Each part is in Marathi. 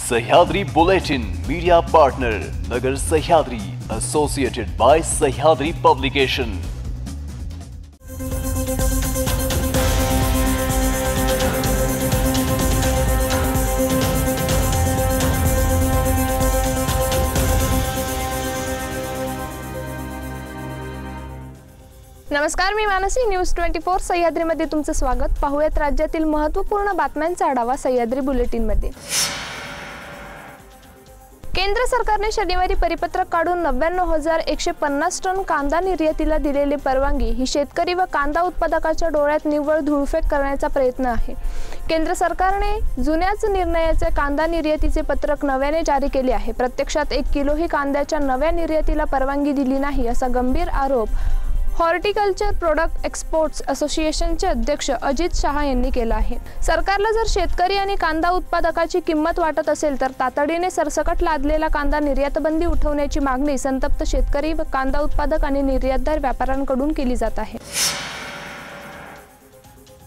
Sahyadri bulletin media partner Nagar Sahyadri associated by Sahyadri publication. नमस्कार, मी मानसी। न्यूज 24 सह्याद्रीमध्ये तुमचं स्वागत। पाहूयात राज्यातील महत्त्वपूर्ण बातम्यांचा आढावा सह्याद्री बुलेटिनमध्ये। केंद्र सरकारने शनिवारी परिपत्रक काढून 99,150 टन कांदा निर्यातीला दिलेली परवानगी ही शेतकरी व कांदा उत्पादकाच्या डोळ्यात निव्वळ धूळफेक करण्याचा प्रयत्न आहे। केंद्र सरकारने जुन्याच निर्णयाचे कांदा निर्यातीचे पत्रक नव्याने जारी केले आहे। प्रत्यक्षात 1 किलोही कांद्याच्या नव्या निर्यातीला परवानगी दिली नाही असा गंभीर आरोप हॉर्टिकल्चर प्रोडक्ट एक्सपोर्ट्स असोसिएशनचे अध्यक्ष अजित शहा यांनी केला आहे। सरकारला जर शेतकरी आणि कांदा उत्पादकाची किंमत वाटत असेल तर तातडीने सरसकट लादलेला कांदा निर्यातबंदी उठवण्याची मागणी संतप्त शेतकरी व कांदा उत्पादक आणि निर्यातदार व्यापाऱ्यांकडून केली जात आहे।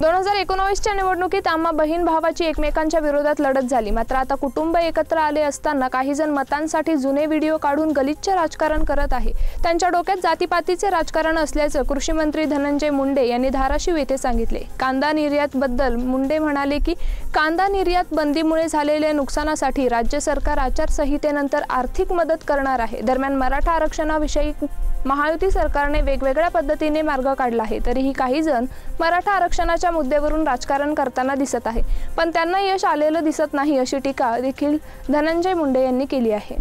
2019च्या निवडणुकीत आम्हा बहीण भावाची एकमेकांच्या विरोधात लढत झाली, मात्र आता कुटुंब एकत्र आले असताना काही जण मतांसाठी जुने व्हिडिओ काढून गलिच्छ राजकारण करत आहे। त्यांच्या डोक्यात जातीपातीचे राजकारण असल्याचं कृषी मंत्री धनंजय मुंडे यांनी धाराशिव येथे सांगितले। कांदा निर्यात बद्दल मुंडे म्हणाले की कांदा निर्यात बंदीमुळे झालेल्या नुकसानासाठी राज्य सरकार आचारसंहितेनंतर आर्थिक मदत करणार आहे। दरम्यान मराठा आरक्षणाविषयी महायुती सरकारने वेगवेगळ्या पद्धतीने मार्ग काढला आहे, तरीही काही जण मराठा आरक्षणाच्या मुद्द्यावरून राजकारण करताना दिसत आहे, पण त्यांना यश आलेलं दिसत नाही अशी टीका देखील धनंजय मुंडे यांनी केली आहे।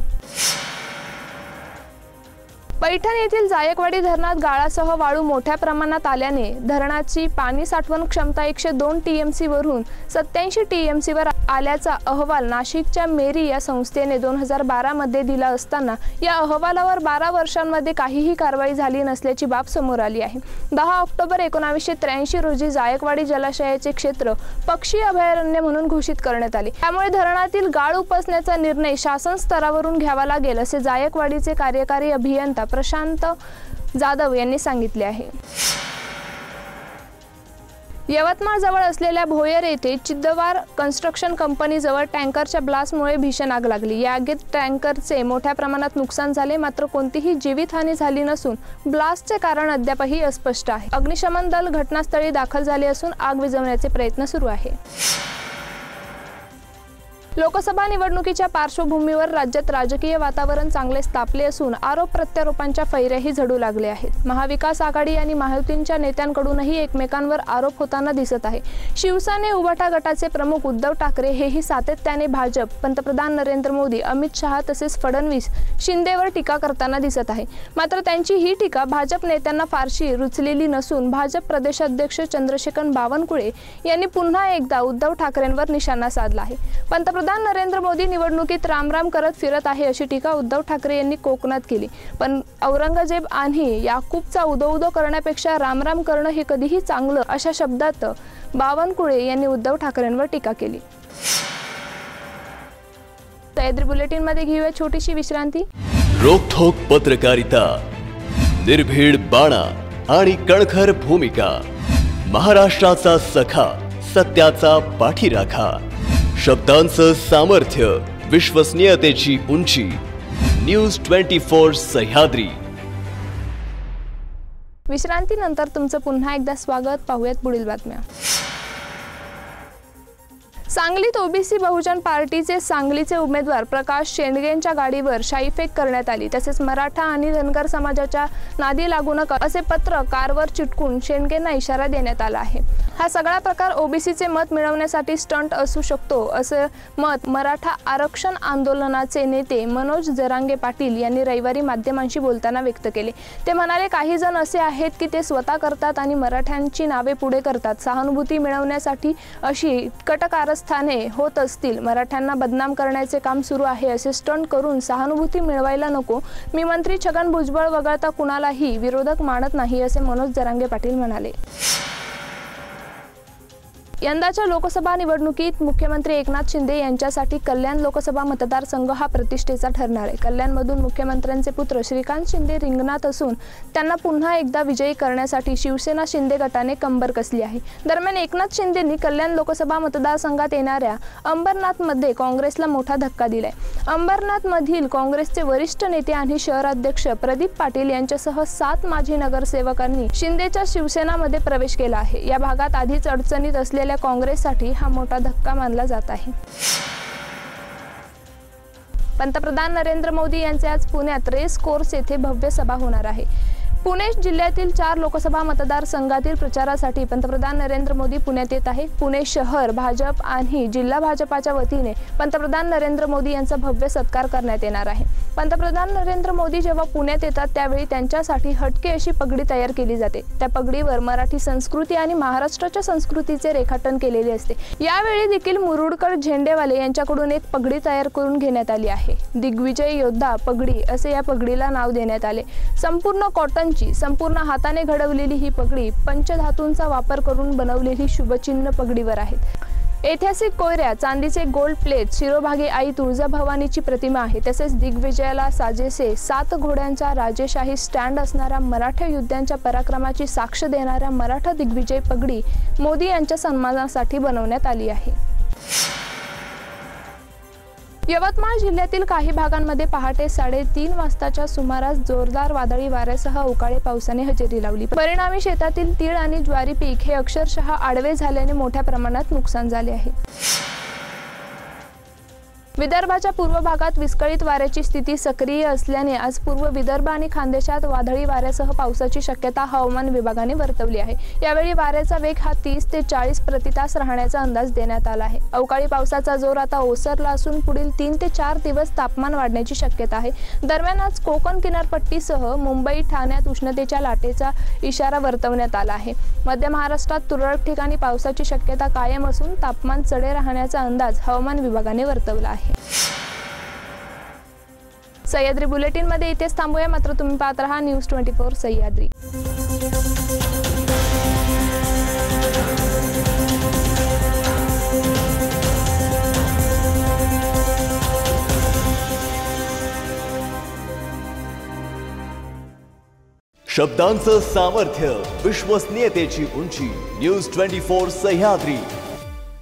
पैठण येथील जायकवाडी धरणात गाळासह वाळू मोठ्या प्रमाणात आल्याने धरणाची पाणी साठवण क्षमता 102 टीएमसी वरून 87 टीएमसी वर आल्याचा अहवाल नाशिकच्या मेरी या संस्थेने 2012 मध्ये दिला असताना या अहवालावर 12 वर्षांमध्ये काहीही कारवाई झाली नसल्याची बाब समोर आली आहे। 10 ऑक्टोबर 1983 रोजी जायकवाडी जलाशयाचे क्षेत्र पक्षी अभयारण्य म्हणून घोषित करण्यात आले। त्यामुळे धरणातील गाळ उपसण्याचा निर्णय शासन स्तरावरून घ्यावा लागेल असे जायकवाडीचे कार्यकारी अभियंता प्रशांत जाधव यांनी सांगितले आहे। यवतमाळ जवळ असलेल्या भोयर येथे चिद्दवार कन्स्ट्रक्शन कंपनी जवळ टँकरच्या ब्लास्टमुळे भीषण आग लागली। या आगीत टँकरचे मोठ्या प्रमाणात नुकसान झाले, मात्र कोणतीही जीवितहानी झाली नसून ब्लास्टचे कारण अद्यापही अस्पष्ट आहे। अग्निशमन दल घटनास्थळी दाखल झाले असून आग विझवण्याचे प्रयत्न सुरू आहे। लोकसभा निवडणुकीच्या पार्श्वभूमीवर राज्यात राजकीय वातावरण चांगले तापले असून आरोप प्रत्यारोपांच्या फैऱ्याही झडू लागले आहेत। महाविकास आघाडी आणि महायुतींच्या नेत्यांकडूनही एकमेकांवर आरोप होताना दिसत आहे। शिवसेना उभाटा गटाचे प्रमुख उद्धव ठाकरे हेही सातत्याने भाजप, पंतप्रधान नरेंद्र मोदी, अमित शहा तसेच फडणवीस, शिंदेवर टीका करताना दिसत आहे। मात्र त्यांची ही टीका भाजप नेत्यांना फारशी रुचलेली नसून भाजप प्रदेशाध्यक्ष चंद्रशेखर बावनकुळे यांनी पुन्हा एकदा उद्धव ठाकरेंवर निशाणा साधला आहे। पंतप्रधान नरेंद्र मोदी निवडणुकीत रामराम करत फिरत आहे अशी टीका उद्धव ठाकरे यांनी कोकणात केली, पण औरंगजेब आणि याकूबचा उदो करण्यापेक्षा रामराम करणं हे कधीही चांगलं अशा शब्दात बावनकुळे यांनी उद्धव ठाकरेंवर टीका केली। सह्याद्री बुलेटिन मध्ये घेऊया छोटीशी विश्रांती। रोखोक पत्रकारिता, निर्भीड बाणा आणि कणखर भूमिका, महाराष्ट्राचा सखा, सत्याचा पाठीराखा, शब्दांचं सामर्थ्य, विश्वसनीयतेची उंची। न्यूज 24 सह्याद्री। विश्रांतीनंतर तुमचं पुन्हा एकदा स्वागत। पाहूयात पुढील बातम्या। सांगलीत ओबीसी बहुजन पार्टीचे सांगलीचे उमेदवार प्रकाश शेंडगेंच्या गाडीवर शाईफेक करण्यात आली। तसेच मराठा आणि धनगर समाजाच्या नादी लागू नका असे पत्र कारवर चिटकून शेंडगेंना इशारा देण्यात आला आहे। हा सगळा प्रकार ओबीसीचे मत मिळवण्यासाठी स्टंट असू शकतो असे मत मराठा आरक्षण आंदोलनाचे नेते मनोज जरांगे पाटील यांनी रविवारी माध्यमांशी बोलताना व्यक्त केले। ते म्हणाले, काही जण असे आहेत की ते स्वतः करतात आणि मराठ्यांची नावे पुढे करतात। सहानुभूती मिळवण्यासाठी अशी कटकारस्थाने होत असतील। मराठ्यांना बदनाम करण्याचे काम सुरू आहे। असे स्टंट करून सहानुभूती मिळवायला नको। मी मंत्री छगन भुजबळ वगळता कुणालाही विरोधक मानत नाही असे मनोज जरांगे पाटील म्हणाले। यंदाच्या लोकसभा निवडणुकीत मुख्यमंत्री एकनाथ शिंदे यांच्यासाठी कल्याण लोकसभा मतदारसंघ हा प्रतिष्ठेचा ठरणार आहे। कल्याणमधून मुख्यमंत्र्यांचे पुत्र श्रीकांत शिंदे रिंगणात असून त्यांना पुन्हा एकदा विजयी करण्यासाठी शिवसेना शिंदे गटाने कंबर कसली आहे। दरम्यान एकनाथ शिंदेंनी कल्याण लोकसभा मतदारसंघात येणाऱ्या अंबरनाथमध्ये काँग्रेसला मोठा धक्का दिलाय। अंबरनाथमधील काँग्रेसचे वरिष्ठ नेते आणि शहराध्यक्ष प्रदीप पाटील यांच्यासह 7 माजी नगरसेवकांनी शिंदेच्या शिवसेनामध्ये प्रवेश केला आहे। या भागात आधीच अडचणीत असलेल्या काँग्रेससाठी हा मोठा धक्का मानला जात आहे। पंतप्रधान नरेंद्र मोदी यांचे आज पुण्यात रेस कोर्स येथे भव्य सभा होणार आहे। पुणे जिल्ह्यातील 4 लोकसभा मतदारसंघातील प्रचारासाठी पंतप्रधान नरेंद्र मोदी पुण्यात येत आहे। पुणे शहर भाजप आणि जिल्हा भाजपाच्या वतीने पंतप्रधान नरेंद्र मोदी यांचा भव्य सत्कार करण्यात येणार आहे। पंतप्रधान नरेंद्र मोदी जेव्हा पुण्यात येतात त्यावेळी त्यांच्यासाठी हटके अशी पगडी तयार केली जाते। त्या पगडीवर मराठी संस्कृती आणि महाराष्ट्राच्या संस्कृतीचे रेखाटन केलेले असते। यावेळी देखील मुरुडकर झेंडेवाले यांच्याकडून एक पगडी तयार करून घेण्यात आली आहे। दिग्विजय योद्धा पगडी असे या पगडीला नाव देण्यात आले। संपूर्ण कॉटन संपूर्ण हाताने घडवलेली ही पगडी पंचधातूंचा वापर करून बनवलेली शुभचिन्ह पगडीवर आहेत। ऐतिहासिक कोयऱ्या, चांदीचे गोल्ड प्लेट, शिरोभागी आई तुळजाभवानीची प्रतिमा आहे। तसेच दिग्विजयाला साजेसे 7 घोड्यांचा राजेशाही स्टँड असणाऱ्या मराठा योद्ध्यांच्या पराक्रमाची साक्ष देणाऱ्या मराठा दिग्विजय पगडी मोदी यांच्या सन्मानासाठी बनवण्यात आली आहे। यवतमाळ जिल्ह्यातील काही भागांमध्ये पहाटे 3:30 वाजताच्या सुमारास जोरदार वादळी वाऱ्यासह अवकाळी पावसाने हजेरी लावली। परिणामी शेतातील तीळ आणि ज्वारी पीक हे अक्षरशः आडवे झाल्याने मोठ्या प्रमाणात नुकसान झाले आहे। विदर्भाच्या पूर्व भागात विस्कळीत वाऱ्याची स्थिती सक्रिय असल्याने आज पूर्व विदर्भ आणि खानदेशात वादळी वाऱ्यासह पावसाची शक्यता हवामान विभागाने वर्तवली आहे। यावेळी वाऱ्याचा वेग हा 30 ते 40 प्रति तास राहण्याचा अंदाज देण्यात आला आहे। अवकाळी पावसाचा जोर आता ओसरला असून पुढील 3 ते 4 दिवस तापमान वाढण्याची शक्यता आहे। दरम्यान आज कोकण किनारपट्टीसह मुंबई, ठाण्यात उष्णतेच्या लाटेचा इशारा वर्तवण्यात आला आहे। मध्य महाराष्ट्रात तुरळक ठिकाणी पावसाची शक्यता कायम असून तापमान चढे राहण्याचा अंदाज हवामान विभागाने वर्तवला आहे। सह्याद्री बुलेटिन मध्ये इथेच थांबूया, मात्र तुम्ही पाहत रहा न्यूज 24 सह्याद्री। शब्दांचं सामर्थ्य, विश्वसनीयतेची उंची, न्यूज 24 सह्याद्री।